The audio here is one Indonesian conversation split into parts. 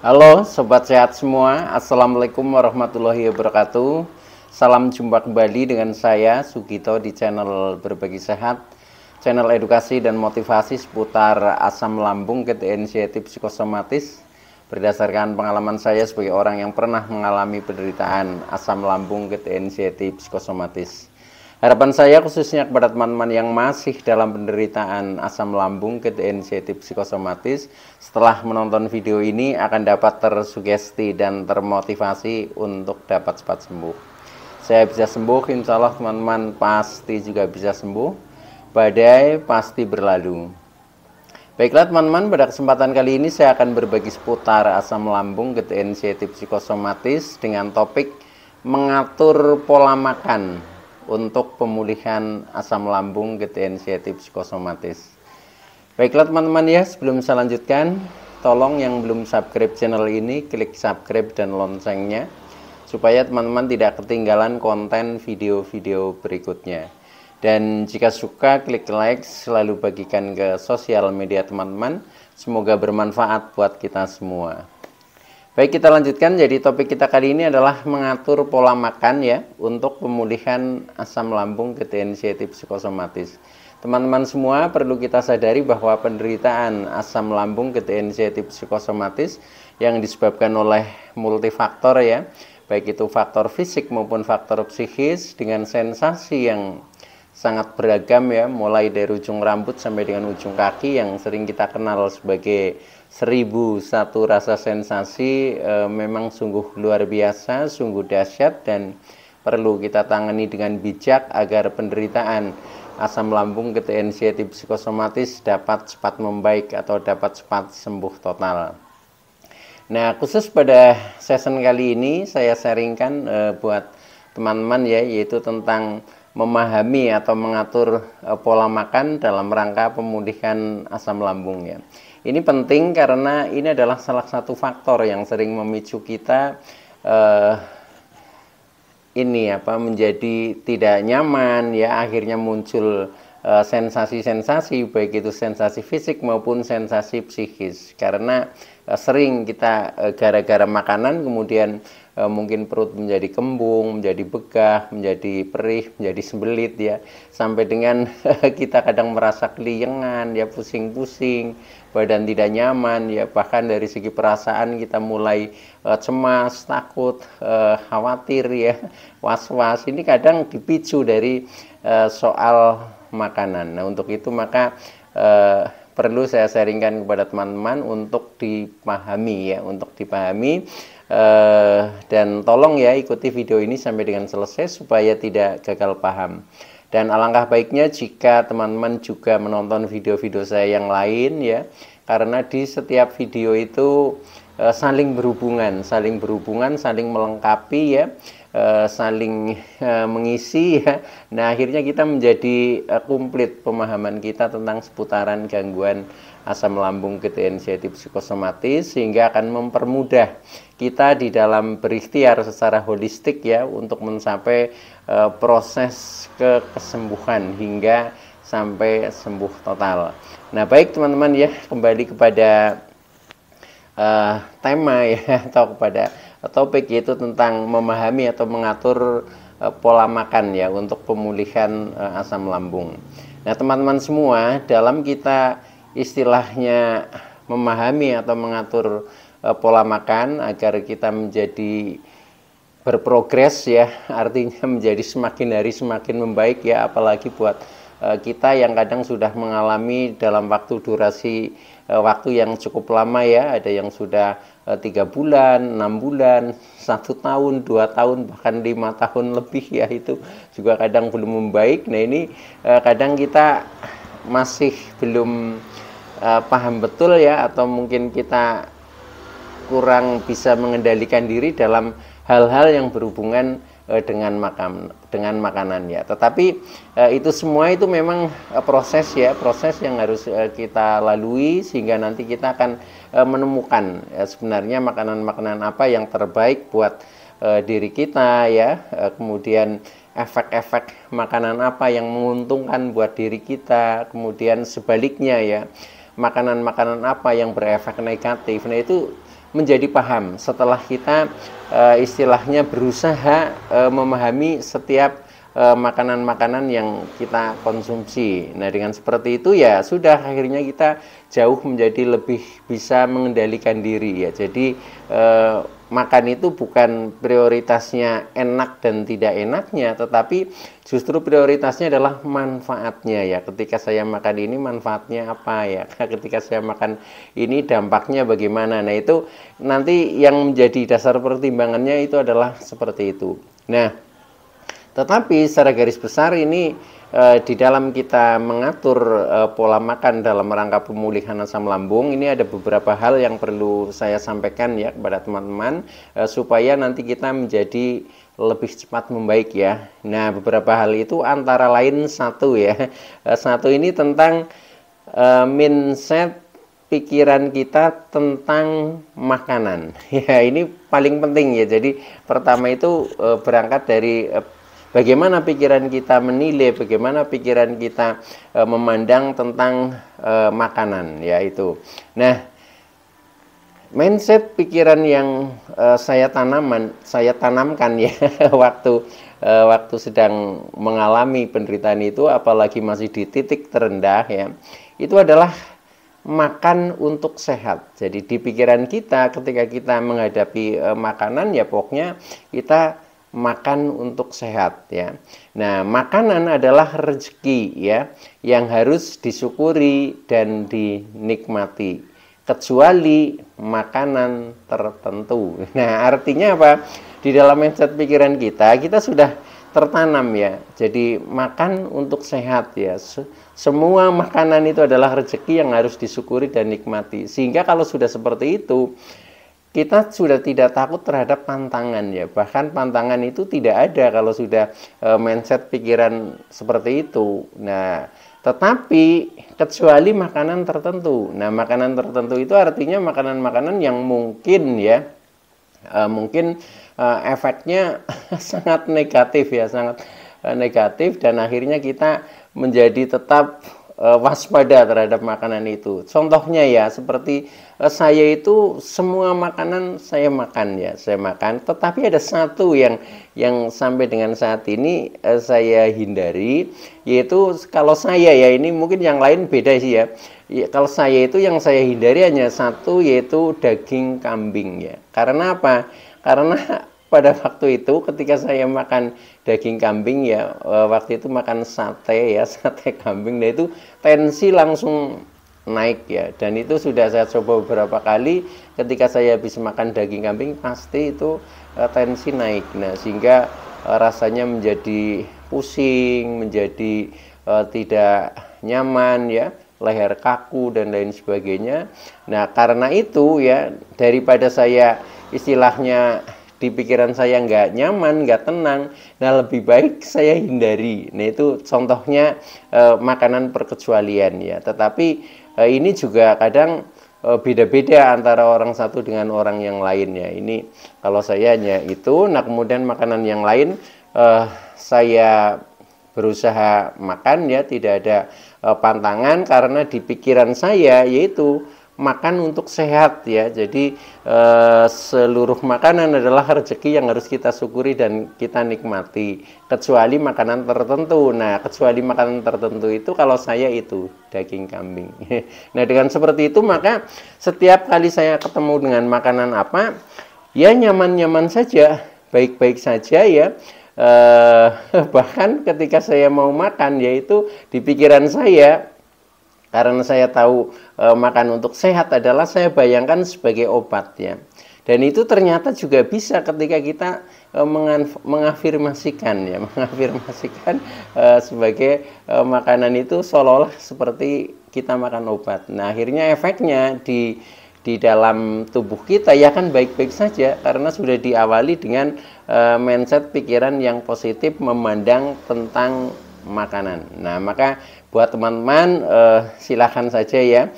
Halo Sobat Sehat semua, Assalamualaikum warahmatullahi wabarakatuh. Salam jumpa kembali dengan saya Sugito di channel Berbagi Sehat, channel edukasi dan motivasi seputar asam lambung, gejala inisiatif psikosomatis. Berdasarkan pengalaman saya sebagai orang yang pernah mengalami penderitaan asam lambung, gejala inisiatif psikosomatis. Harapan saya khususnya kepada teman-teman yang masih dalam penderitaan asam lambung, gejala inisiatif psikosomatis, setelah menonton video ini akan dapat tersugesti dan termotivasi untuk dapat cepat sembuh. Saya bisa sembuh, insya Allah teman-teman pasti juga bisa sembuh. Badai pasti berlalu. Baiklah teman-teman, pada kesempatan kali ini saya akan berbagi seputar asam lambung, gejala inisiatif psikosomatis dengan topik mengatur pola makan untuk pemulihan asam lambung, gejala inisiatif psikosomatis. Baiklah teman-teman ya, sebelum saya lanjutkan, tolong yang belum subscribe channel ini, klik subscribe dan loncengnya, supaya teman-teman tidak ketinggalan konten video-video berikutnya. Dan jika suka, klik like, selalu bagikan ke sosial media teman-teman. Semoga bermanfaat buat kita semua. Baik, kita lanjutkan. Jadi topik kita kali ini adalah mengatur pola makan ya untuk pemulihan asam lambung, gejala inisiatif psikosomatis. Teman-teman semua perlu kita sadari bahwa penderitaan asam lambung, gejala inisiatif psikosomatis yang disebabkan oleh multifaktor ya, baik itu faktor fisik maupun faktor psikis dengan sensasi yang sangat beragam ya, mulai dari ujung rambut sampai dengan ujung kaki yang sering kita kenal sebagai 1001 rasa sensasi. Memang sungguh luar biasa, sungguh dahsyat dan perlu kita tangani dengan bijak agar penderitaan asam lambung, gejala inisiatif psikosomatis dapat cepat membaik atau dapat cepat sembuh total. Nah, khusus pada session kali ini saya sharingkan buat teman-teman ya, yaitu tentang memahami atau mengatur pola makan dalam rangka pemulihan asam lambung ya. Ini penting karena ini adalah salah satu faktor yang sering memicu kita menjadi tidak nyaman ya, akhirnya muncul sensasi-sensasi baik itu sensasi fisik maupun sensasi psikis, karena sering kita gara-gara makanan kemudian mungkin perut menjadi kembung, menjadi begah, menjadi perih, menjadi sembelit ya, sampai dengan kita kadang merasa keliengan ya, pusing-pusing, badan tidak nyaman ya, bahkan dari segi perasaan kita mulai cemas, takut, khawatir ya, was-was. Ini kadang dipicu dari soal makanan. Nah, untuk itu maka perlu saya sharingkan kepada teman-teman untuk dipahami ya, dan tolong ya ikuti video ini sampai dengan selesai supaya tidak gagal paham. Dan alangkah baiknya jika teman-teman juga menonton video-video saya yang lain ya, karena di setiap video itu saling berhubungan, saling melengkapi ya, saling mengisi ya. Nah, akhirnya kita menjadi komplit pemahaman kita tentang seputaran gangguan asam lambung, gejala inisiatif psikosomatis, sehingga akan mempermudah kita di dalam berikhtiar secara holistik ya untuk mencapai proses kesembuhan hingga sampai sembuh total. Nah, baik teman-teman ya, kembali kepada tema ya, atau kepada topik, yaitu tentang memahami atau mengatur pola makan ya untuk pemulihan asam lambung. Nah, teman-teman semua, dalam kita istilahnya memahami atau mengatur pola makan agar kita menjadi berprogres ya, artinya menjadi semakin hari semakin membaik ya, apalagi buat kita yang kadang sudah mengalami dalam durasi waktu yang cukup lama ya, ada yang sudah 3 bulan, 6 bulan, 1 tahun, 2 tahun, bahkan 5 tahun lebih ya, itu juga kadang belum membaik. Nah, ini kadang kita masih belum paham betul ya, atau mungkin kita kurang bisa mengendalikan diri dalam hal-hal yang berhubungan dengan makanan ya. Tetapi itu semua itu memang proses yang harus kita lalui, sehingga nanti kita akan menemukan sebenarnya makanan-makanan apa yang terbaik buat diri kita ya, kemudian efek-efek makanan apa yang menguntungkan buat diri kita, kemudian sebaliknya ya, makanan-makanan apa yang berefek negatif. Nah, itu menjadi paham setelah kita istilahnya berusaha memahami setiap makanan-makanan yang kita konsumsi. Nah, dengan seperti itu ya sudah, akhirnya kita jauh menjadi lebih bisa mengendalikan diri ya. Jadi makan itu bukan prioritasnya enak dan tidak enaknya, tetapi justru prioritasnya adalah manfaatnya ya. Ketika saya makan ini manfaatnya apa ya? Ketika saya makan ini dampaknya bagaimana? Nah, itu nanti yang menjadi dasar pertimbangannya itu adalah seperti itu. Nah, tetapi secara garis besar ini di dalam kita mengatur pola makan dalam rangka pemulihan asam lambung, ini ada beberapa hal yang perlu saya sampaikan ya kepada teman-teman supaya nanti kita menjadi lebih cepat membaik ya. Nah, beberapa hal itu antara lain satu ya. Satu ini tentang mindset pikiran kita tentang makanan. Ya, ini paling penting ya. Jadi pertama itu berangkat dari bagaimana pikiran kita menilai, bagaimana pikiran kita memandang tentang makanan, yaitu. Nah, mindset pikiran yang saya tanamkan ya waktu sedang mengalami penderitaan itu, apalagi masih di titik terendah ya, itu adalah makan untuk sehat. Jadi di pikiran kita ketika kita menghadapi makanan ya pokoknya kita makan untuk sehat ya. Nah, makanan adalah rezeki ya yang harus disyukuri dan dinikmati kecuali makanan tertentu. Nah, artinya apa? Di dalam mindset pikiran kita sudah tertanam ya. Jadi makan untuk sehat ya. Semua makanan itu adalah rezeki yang harus disyukuri dan nikmati. Sehingga kalau sudah seperti itu, kita sudah tidak takut terhadap pantangan ya. Bahkan pantangan itu tidak ada kalau sudah mindset pikiran seperti itu. Nah, tetapi kecuali makanan tertentu. Nah, makanan tertentu itu artinya makanan-makanan yang mungkin ya, mungkin efeknya sangat negatif ya, sangat negatif, dan akhirnya kita menjadi tetap waspada terhadap makanan itu. Contohnya ya seperti saya itu semua makanan saya makan ya, saya makan. Tetapi ada satu yang sampai dengan saat ini saya hindari, yaitu kalau saya ya, ini mungkin yang lain beda sih ya. Kalau saya itu yang saya hindari hanya satu, yaitu daging kambing ya. Karena apa? Karena pada waktu itu ketika saya makan daging kambing ya, waktu itu makan sate ya, sate kambing, nah itu tensi langsung naik ya. Dan itu sudah saya coba beberapa kali, ketika saya habis makan daging kambing pasti itu tensi naik. Nah, sehingga rasanya menjadi pusing, menjadi tidak nyaman ya, leher kaku dan lain sebagainya. Nah, karena itu ya, daripada saya istilahnya di pikiran saya nggak nyaman, nggak tenang, nah lebih baik saya hindari. Nah, itu contohnya makanan perkecualian ya. Tetapi ini juga kadang beda-beda antara orang satu dengan orang yang lain ya. Ini kalau saya hanya itu. Nah, kemudian makanan yang lain saya berusaha makan ya, tidak ada pantangan, karena di pikiran saya yaitu makan untuk sehat ya. Jadi seluruh makanan adalah rezeki yang harus kita syukuri dan kita nikmati, kecuali makanan tertentu. Nah, kecuali makanan tertentu itu kalau saya itu daging kambing. Nah, dengan seperti itu maka setiap kali saya ketemu dengan makanan apa ya, nyaman-nyaman saja, baik-baik saja ya. Bahkan ketika saya mau makan, yaitu di pikiran saya, karena saya tahu makan untuk sehat adalah saya bayangkan sebagai obat ya. Dan itu ternyata juga bisa ketika kita mengafirmasikan ya, mengafirmasikan sebagai makanan itu seolah-olah seperti kita makan obat. Nah, akhirnya efeknya di dalam tubuh kita ya kan baik-baik saja, karena sudah diawali dengan mindset pikiran yang positif memandang tentang makanan. Nah, maka buat teman-teman silakan saja ya,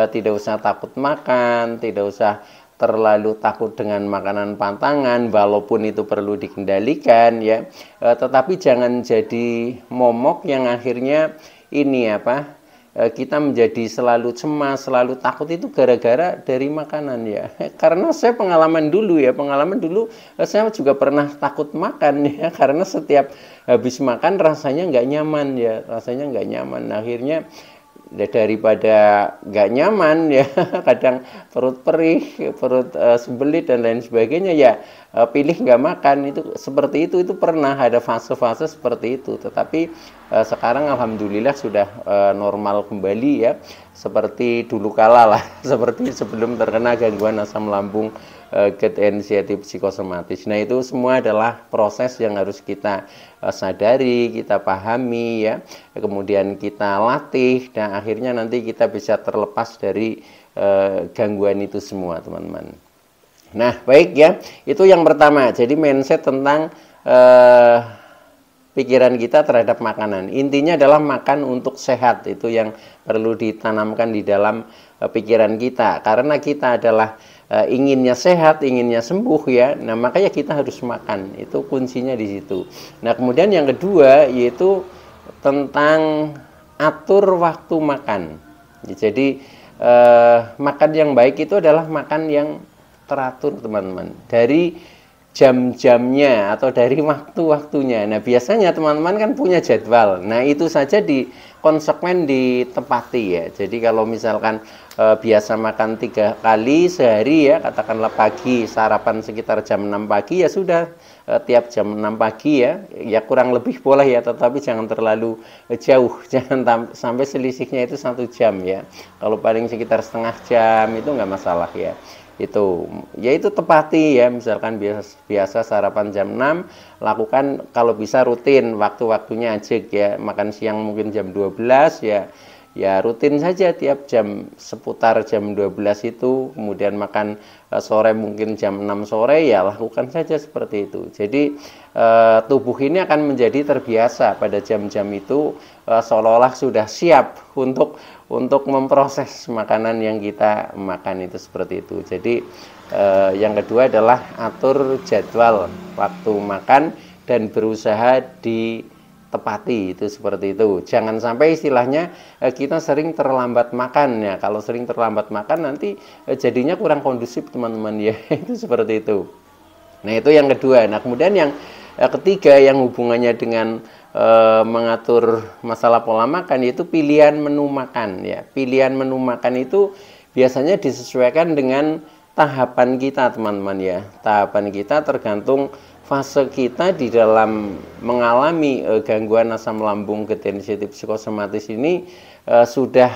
tidak usah takut makan, tidak usah terlalu takut dengan makanan pantangan, walaupun itu perlu dikendalikan ya, tetapi jangan jadi momok yang akhirnya ini apa, kita menjadi selalu cemas, selalu takut itu gara-gara dari makanan ya. Karena saya pengalaman dulu saya juga pernah takut makan ya, karena setiap habis makan rasanya nggak nyaman ya, Nah, akhirnya daripada nggak nyaman ya, kadang perut perih, perut sembelit dan lain sebagainya ya, pilih nggak makan. Itu seperti itu pernah ada fase-fase seperti itu, tetapi sekarang alhamdulillah sudah normal kembali ya, seperti dulu kala lah seperti sebelum terkena gangguan asam lambung gerd inisiatif psikosomatis. Nah, itu semua adalah proses yang harus kita sadari, kita pahami ya, kemudian kita latih, dan akhirnya nanti kita bisa terlepas dari gangguan itu semua, teman-teman. Nah, baik ya, itu yang pertama. Jadi mindset tentang pikiran kita terhadap makanan. Intinya adalah makan untuk sehat, itu yang perlu ditanamkan di dalam pikiran kita, karena kita adalah inginnya sehat, inginnya sembuh ya. Nah, makanya kita harus makan. Itu kuncinya di situ. Nah, kemudian yang kedua yaitu tentang atur waktu makan. Jadi makan yang baik itu adalah makan yang teratur, teman-teman. Dari jam-jamnya atau dari waktu-waktunya. Nah, biasanya teman-teman kan punya jadwal. Nah, itu saja konsekuen ditepati ya. Jadi kalau misalkan biasa makan 3 kali sehari ya, katakanlah pagi sarapan sekitar jam 6 pagi ya sudah, tiap jam 6 pagi ya kurang lebih boleh ya, tetapi jangan terlalu jauh, jangan sampai selisihnya itu 1 jam ya. Kalau paling sekitar setengah jam itu nggak masalah ya. Itu tepati ya, misalkan biasa sarapan jam 6, lakukan kalau bisa rutin waktu-waktunya aja ya. Makan siang mungkin jam 12 ya rutin saja tiap jam, seputar jam 12 itu. Kemudian makan sore mungkin jam 6 sore ya lakukan saja seperti itu. Jadi tubuh ini akan menjadi terbiasa pada jam-jam itu, seolah-olah sudah siap untuk memproses makanan yang kita makan itu, seperti itu. Jadi yang kedua adalah atur jadwal waktu makan dan berusaha ditepati, itu seperti itu. Jangan sampai istilahnya kita sering terlambat makan ya. Kalau sering terlambat makan nanti jadinya kurang kondusif, teman-teman ya. Itu seperti itu. Nah, itu yang kedua. Nah, kemudian yang ketiga yang hubungannya dengan mengatur masalah pola makan, yaitu pilihan menu makan ya. Pilihan menu makan itu biasanya disesuaikan dengan tahapan kita, teman-teman ya. Tahapan kita tergantung fase kita di dalam mengalami gangguan asam lambung gerd inisiatif psikosomatis ini, sudah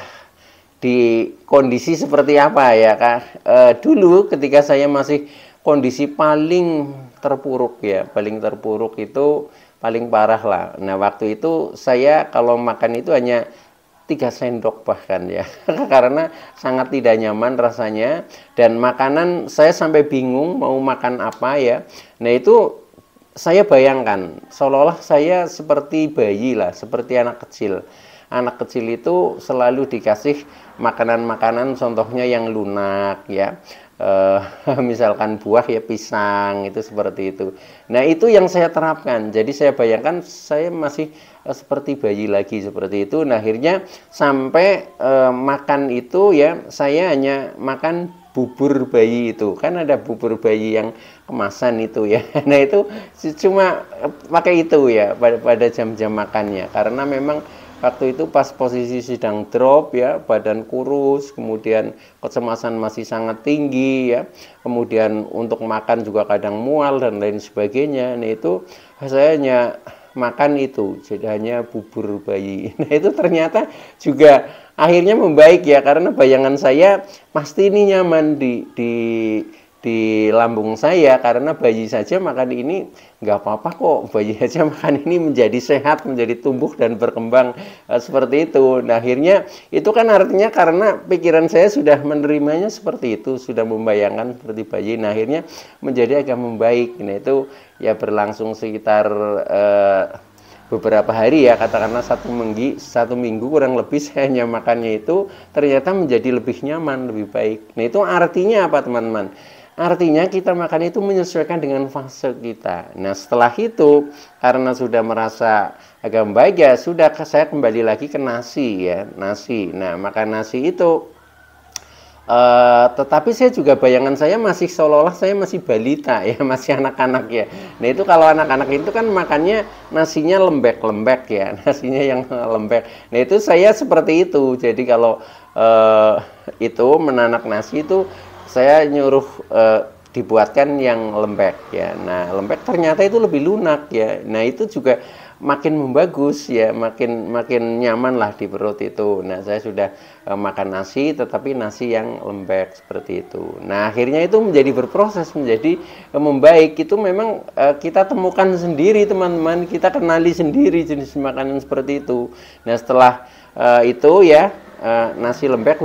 di kondisi seperti apa ya Kak. Dulu ketika saya masih kondisi paling terpuruk ya, paling terpuruk itu paling parah lah. Nah, waktu itu saya kalau makan itu hanya 3 sendok bahkan ya, karena sangat tidak nyaman rasanya, dan makanan saya sampai bingung mau makan apa ya. Nah, itu saya bayangkan seolah-olah saya seperti bayi lah, seperti anak kecil. Anak kecil itu selalu dikasih makanan-makanan contohnya yang lunak ya, misalkan buah ya pisang, itu seperti itu. Nah, itu yang saya terapkan. Jadi saya bayangkan saya masih seperti bayi lagi seperti itu. Nah, akhirnya sampai makan itu ya saya hanya makan bubur bayi itu. Kan ada bubur bayi yang kemasan itu ya. Nah, itu cuma pakai itu ya pada jam-jam makannya, karena memang waktu itu pas posisi sedang drop ya, badan kurus, kemudian kecemasan masih sangat tinggi ya, kemudian untuk makan juga kadang mual dan lain sebagainya. Nah, itu saya hanya makan itu, jadi hanya bubur bayi. Nah, itu ternyata juga akhirnya membaik ya, karena bayangan saya pasti ini nyaman di lambung saya, karena bayi saja makan ini nggak apa-apa kok, bayi saja makan ini menjadi sehat, menjadi tumbuh dan berkembang seperti itu. Nah, akhirnya itu kan artinya karena pikiran saya sudah menerimanya seperti itu, sudah membayangkan seperti bayi. Nah, akhirnya menjadi agak membaik. Nah, itu ya berlangsung sekitar beberapa hari ya, katakanlah 1 minggu kurang lebih saya hanya makannya itu, ternyata menjadi lebih nyaman, lebih baik. Nah, itu artinya apa, teman-teman? Artinya kita makan itu menyesuaikan dengan fase kita. Nah setelah itu karena sudah merasa agak baik ya sudah, saya kembali lagi ke nasi ya, nasi. Nah makan nasi itu tetapi saya juga bayangan saya masih seolah-olah saya masih balita ya, masih anak-anak ya. Nah itu kalau anak-anak itu kan makannya nasinya lembek-lembek ya, nasinya yang lembek. Nah itu saya seperti itu. Jadi kalau itu menanak nasi itu saya nyuruh dibuatkan yang lembek ya. Nah lembek ternyata itu lebih lunak ya. Nah itu juga makin membagus ya, makin nyaman lah di perut itu. Nah saya sudah makan nasi tetapi nasi yang lembek seperti itu. Nah akhirnya itu menjadi berproses, menjadi membaik. Itu memang kita temukan sendiri teman-teman, kita kenali sendiri jenis makanan seperti itu. Nah setelah itu ya nasi lembek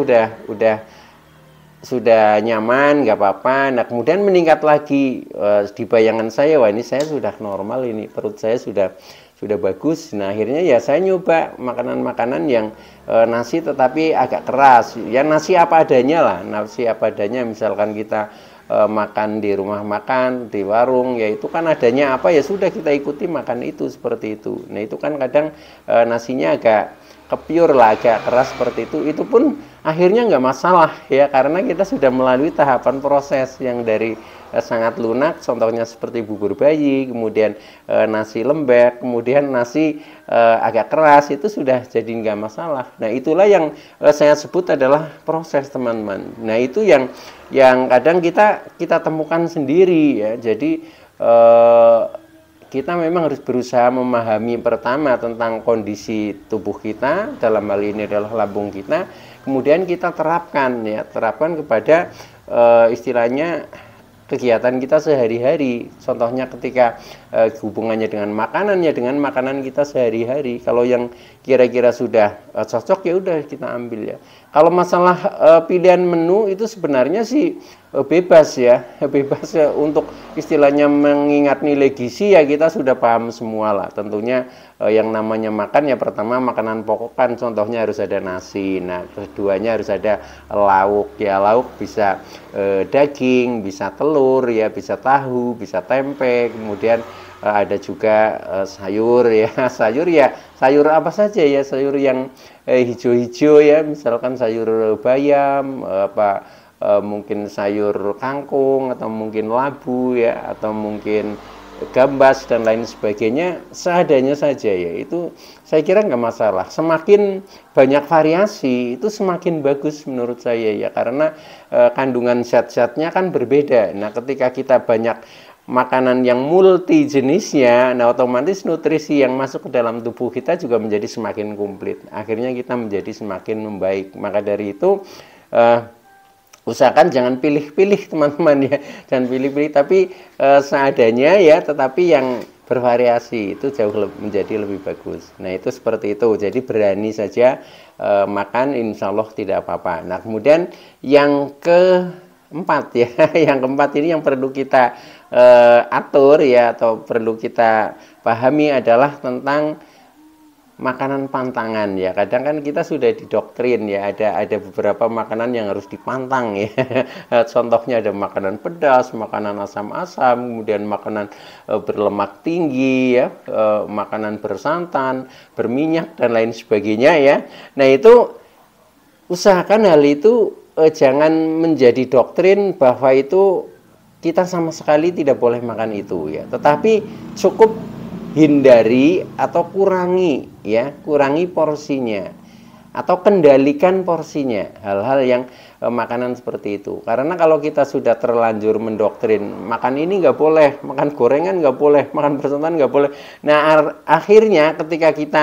sudah nyaman, nggak apa-apa. Nah kemudian meningkat lagi di bayangan saya, wah ini saya sudah normal, ini perut saya sudah bagus. Nah akhirnya ya saya nyoba makanan-makanan yang nasi tetapi agak keras ya, nasi apa adanya lah, nasi apa adanya. Misalkan kita makan di rumah makan, di warung, ya itu kan adanya apa ya sudah kita ikuti makan itu seperti itu. Nah itu kan kadang nasinya agak kepiur lah, agak keras seperti itu pun akhirnya nggak masalah ya, karena kita sudah melalui tahapan proses yang dari sangat lunak, contohnya seperti bubur bayi, kemudian nasi lembek, kemudian nasi agak keras, itu sudah jadi nggak masalah. Nah itulah yang saya sebut adalah proses teman-teman. Nah itu yang kadang kita temukan sendiri ya. Jadi kita memang harus berusaha memahami pertama tentang kondisi tubuh kita, dalam hal ini adalah lambung kita, kemudian kita terapkan kepada istilahnya kegiatan kita sehari-hari. Contohnya ketika hubungannya dengan makanan ya, dengan makanan kita sehari-hari. Kalau yang kira-kira sudah cocok ya udah kita ambil ya. Kalau masalah pilihan menu itu sebenarnya sih bebas ya, bebas ya, untuk istilahnya mengingat nilai gizi ya kita sudah paham semua lah. Tentunya yang namanya makan ya, pertama makanan pokok kan contohnya harus ada nasi. Nah keduanya harus ada lauk ya, lauk bisa daging, bisa telur ya, bisa tahu, bisa tempe, kemudian ada juga sayur ya, sayur apa saja ya, sayur yang hijau-hijau ya, misalkan sayur bayam, mungkin sayur kangkung, atau mungkin labu ya, atau mungkin gambas dan lain sebagainya, seadanya saja ya. Itu saya kira nggak masalah. Semakin banyak variasi itu semakin bagus menurut saya ya, karena kandungan zat-zatnya kan berbeda. Nah ketika kita banyak makanan yang multi jenisnya, nah otomatis nutrisi yang masuk ke dalam tubuh kita juga menjadi semakin komplit. Akhirnya kita menjadi semakin membaik. Maka dari itu usahakan jangan pilih-pilih teman-teman ya, jangan pilih-pilih, tapi seadanya ya, tetapi yang bervariasi itu jauh menjadi lebih bagus. Nah itu seperti itu, jadi berani saja makan, insya Allah tidak apa-apa. Nah kemudian yang keempat ya, yang keempat ini yang perlu kita atur ya, atau perlu kita pahami adalah tentang makanan pantangan ya. Kadang kan kita sudah didoktrin ya, ada beberapa makanan yang harus dipantang ya. Contohnya ada makanan pedas, makanan asam-asam, kemudian makanan berlemak tinggi ya, makanan bersantan, berminyak dan lain sebagainya ya. Nah itu usahakan hal itu jangan menjadi doktrin bahwa itu kita sama sekali tidak boleh makan itu ya, tetapi cukup hindari atau kurangi ya, kurangi porsinya atau kendalikan porsinya, hal-hal yang makanan seperti itu. Karena kalau kita sudah terlanjur mendoktrin makan ini nggak boleh, makan gorengan nggak boleh, makan bersantan nggak boleh, nah akhirnya ketika kita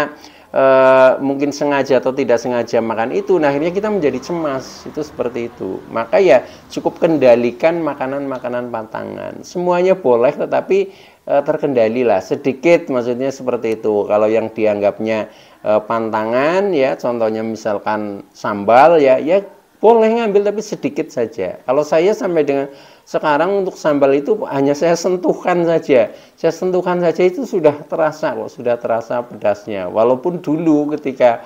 mungkin sengaja atau tidak sengaja makan itu, nah akhirnya kita menjadi cemas, itu seperti itu. Maka ya cukup kendalikan makanan-makanan pantangan, semuanya boleh tetapi terkendali lah sedikit, maksudnya seperti itu. Kalau yang dianggapnya pantangan ya, contohnya misalkan sambal ya, ya boleh ngambil tapi sedikit saja. Kalau saya sampai dengan sekarang untuk sambal itu hanya saya sentuhkan saja. Saya sentuhkan saja itu sudah terasa kok, sudah terasa pedasnya. Walaupun dulu ketika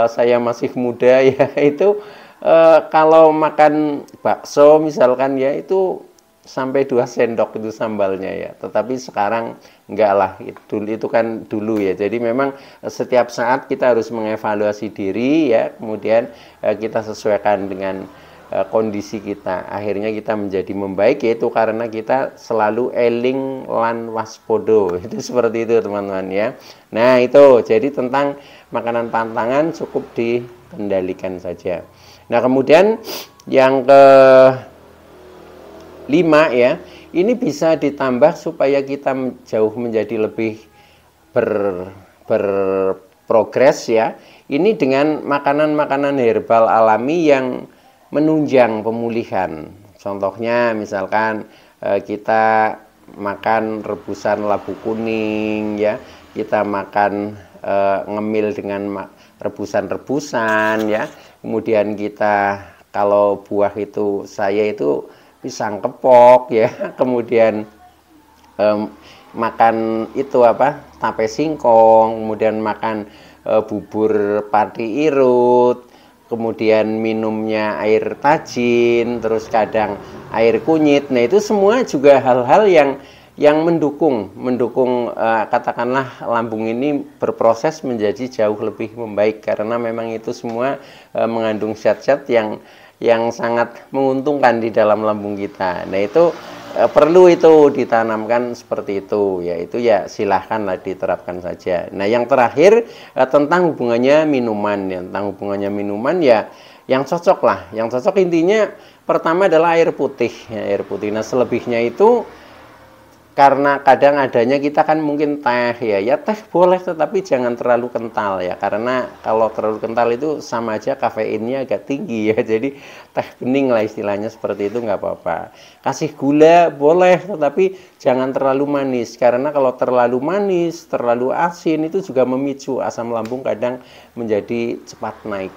saya masih muda ya, itu kalau makan bakso misalkan ya, itu sampai 2 sendok itu sambalnya ya. Tetapi sekarang enggak lah, itu kan dulu ya. Jadi memang setiap saat kita harus mengevaluasi diri ya, kemudian kita sesuaikan dengan kondisi kita. Akhirnya kita menjadi membaik, yaitu karena kita selalu eling lan waspodo. Itu seperti itu teman-teman ya. Nah itu jadi tentang makanan pantangan cukup dikendalikan saja. Nah kemudian yang ke 5 ya, ini bisa ditambah supaya kita jauh menjadi lebih berprogres ya. Ini dengan makanan-makanan herbal alami yang menunjang pemulihan. Contohnya misalkan kita makan rebusan labu kuning ya, kita makan ngemil dengan rebusan-rebusan ya. Kemudian kita kalau buah itu saya itu pisang kepok ya, kemudian makan itu apa, tape singkong, kemudian makan bubur pati irut, kemudian minumnya air tajin, terus kadang air kunyit. Nah itu semua juga hal-hal yang mendukung katakanlah lambung ini berproses menjadi jauh lebih membaik, karena memang itu semua mengandung zat-zat yang sangat menguntungkan di dalam lambung kita. Nah itu perlu itu ditanamkan seperti itu, yaitu ya silahkanlah diterapkan saja. Nah yang terakhir tentang hubungannya minuman ya, tentang hubungannya minuman ya yang cocok lah, yang cocok intinya pertama adalah air putih ya, air putih. Nah selebihnya itu karena kadang adanya kita kan mungkin teh ya teh boleh, tetapi jangan terlalu kental ya, karena kalau terlalu kental itu sama aja kafeinnya agak tinggi ya. Jadi teh bening lah istilahnya, seperti itu nggak apa-apa. Kasih gula boleh, tetapi jangan terlalu manis, karena kalau terlalu manis, terlalu asin itu juga memicu asam lambung kadang menjadi cepat naik.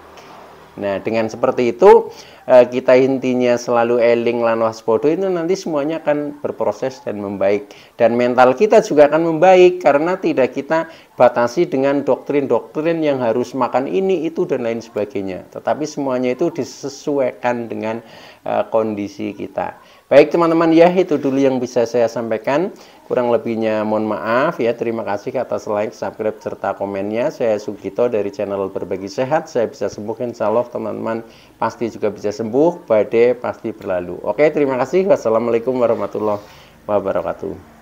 Nah dengan seperti itu kita intinya selalu eling lan waspodo, itu nanti semuanya akan berproses dan membaik, dan mental kita juga akan membaik karena tidak kita batasi dengan doktrin-doktrin yang harus makan ini itu dan lain sebagainya, tetapi semuanya itu disesuaikan dengan kondisi kita. Baik teman-teman ya, itu dulu yang bisa saya sampaikan, kurang lebihnya mohon maaf ya. Terima kasih atas like, subscribe serta komennya. Saya Sugito dari channel Berbagi Sehat. Saya bisa sembuh, insya Allah teman-teman pasti juga bisa sembuh, badai pasti berlalu. Oke, terima kasih. Wassalamualaikum warahmatullahi wabarakatuh.